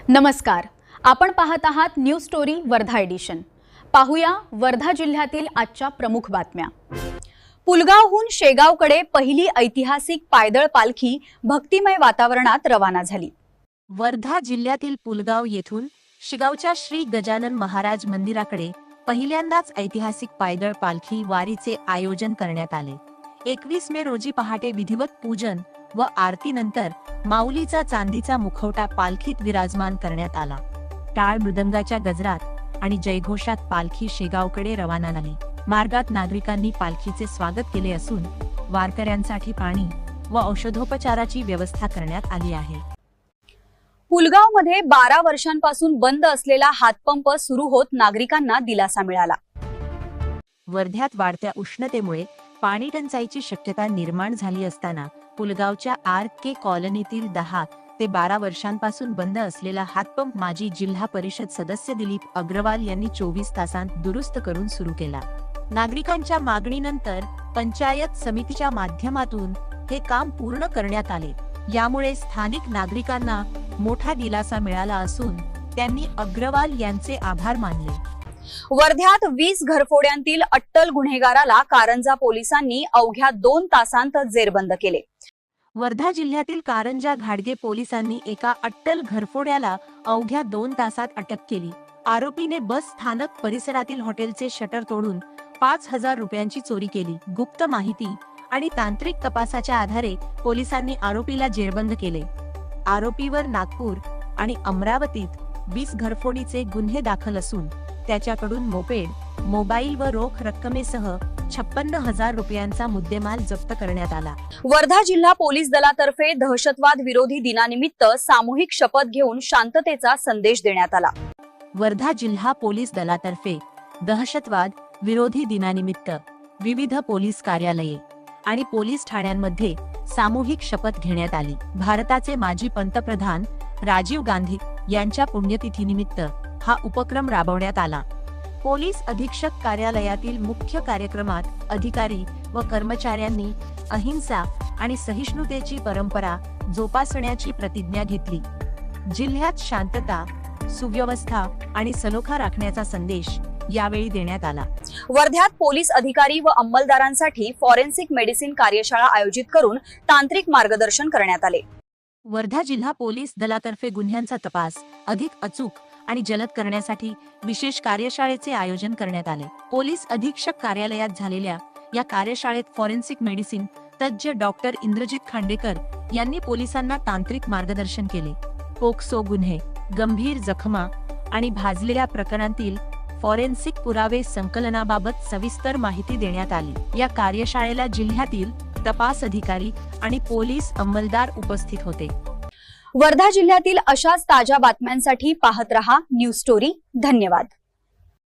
नमस्कार, आपण पाहत आहात न्यूज स्टोरी वर्धा एडिशन। पाहूया वर्धा जिल्ह्यातील आजच्या प्रमुख बातम्या। पुलगावहून शेगावकडे पहिली ऐतिहासिक पायदळ पालखी भक्तिमय वातावरणात रवाना झाली। वर्धा जिल्ह्यातील पुलगाव येथून शेगावच्या श्री गजानन महाराज मंदिराकडे पहिल्यांदाच ऐतिहासिक पायदळ पालखी वारीचे आयोजन करण्यात आले। 21 मे रोजी पहाटे विधिवत पूजन व आरतीनंतर माऊलीचा चांदीचा मुखवटा पालखीत विराजमान करण्यात आला। टाळ मृदंगाच्या गजरात आणि जयघोषात पालखी शेगावकडे रवाना झाली। मार्गात नागरिकांनी पालखीचे स्वागत केले असून वारकऱ्यांसाठी पाणी व औषधोपचाराची व्यवस्था करण्यात आली आहे। पुलगावमध्ये 12 वर्षांपासून बंद असलेला हातपंप सुरू होत नागरिकांना दिलासा मिळाला। वर्ध्यात वाढत्या उष्णतेमुळे पाणी टंचाईची शक्यता निर्माण झाली असताना पुलगावच्या आर.के. कॉलनीतील 10 ते 12 वर्षांपासून बंद असलेला हातपंप माजी जिल्हा परिषद सदस्य दिलीप अग्रवाल यांनी 24 तासांत दुरुस्त करून सुरू केला। नागरिकांच्या मागणीनंतर पंचायत समितीच्या माध्यमातून हे काम पूर्ण करण्यात आले। यामुळे स्थानिक नागरिकांना मोठा दिलासा मिळाला असून त्यांनी अग्रवाल यांचे आभार मानले। वर्ध्यात 20 घरफोड्यांतील अट्टल गुन्हेगाराला कारंजा पोलिसांनी अवघ्या 2 तासांत जेरबंद केले। वर्धा जिल्ह्यातील कारंजा घाडगे पोलिसांनी एका अट्टल घरफोड्याला अवघ्या 2 तासात अटक केली। आरोपीने बस स्थानक परिसरातील हॉटेलचे शटर तोडून 5,000 रुपयांची चोरी केली। गुप्त माहिती आणि तांत्रिक तपासाच्या आधारे पोलिसांनी आरोपीला जेरबंद केले। आरोपीवर नागपूर आणि अमरावतीत 20 घरफोडीचे गुन्हे दाखल असून त्याच्याकडून मोपेड, मोबाईल व रोख रक्कमेसह 56,000 रुपयांचा मुद्देमाल जप्त करण्यात आला। वर्धा जिल्हा पोलीस दलातर्फे दहशतवाद विरोधी दिनानिमित्त सामूहिक शपथ घेऊन शांततेचा संदेश देण्यात आला। वर्धा जिल्हा पोलीस दलातर्फे दहशतवाद विरोधी दिनानिमित्त विविध पोलीस कार्यालये आणि पोलीस ठाण्यांमध्ये सामूहिक शपथ घेण्यात आली। भारताचे माजी पंतप्रधान राजीव गांधी यांच्या पुण्यतिथीनिमित्त हा उपक्रम राबवण्यात आला। पोलीस अधीक्षक कार्यालयातील मुख्य कार्यक्रमात अधिकारी व कर्मचाऱ्यांनी अहिंसा आणि सहिष्णुतेची परंपरा जोपासण्याची प्रतिज्ञा घेतली। जिल्ह्यात शांतता, सुव्यवस्था आणि सलोखा राखण्याचा संदेश यावेळी देण्यात आला। वर्ध्यात पोलीस अधिकारी व अंमलदारांसाठी फॉरेन्सिक मेडिसिन कार्यशाळा आयोजित करून तांत्रिक मार्गदर्शन करण्यात आले। वर्धा जिल्हा पोलीस दलातर्फे गुन्ह्यांचा तपास अधिक अचूक आणि जलद करण्यासाठी विशेष कार्यशाळेचे आयोजन करण्यात आले। पोलीस अधीक्षक कार्यालयात झालेल्या या कार्यशाळेत फॉरेन्सिक मेडिसिन तज्ज्ञ डॉक्टर इंद्रजित खांडेकर यांनी पोलिसांना तांत्रिक मार्गदर्शन केले। पोक्सो गुन्हे, गंभीर जखमा आणि भाजलेल्या प्रकरणांतील फॉरेन्सिक पुरावे संकलनाबाबत सविस्तर माहिती देण्यात आली। या कार्यशाळेला जिल्ह्यातील तपास अधिकारी आणि पोलीस अंमलदार उपस्थित होते। वर्धा जिल्ह्यातील अशाच ताज्या बातम्यांसाठी पाहत रहा न्यूज स्टोरी। धन्यवाद।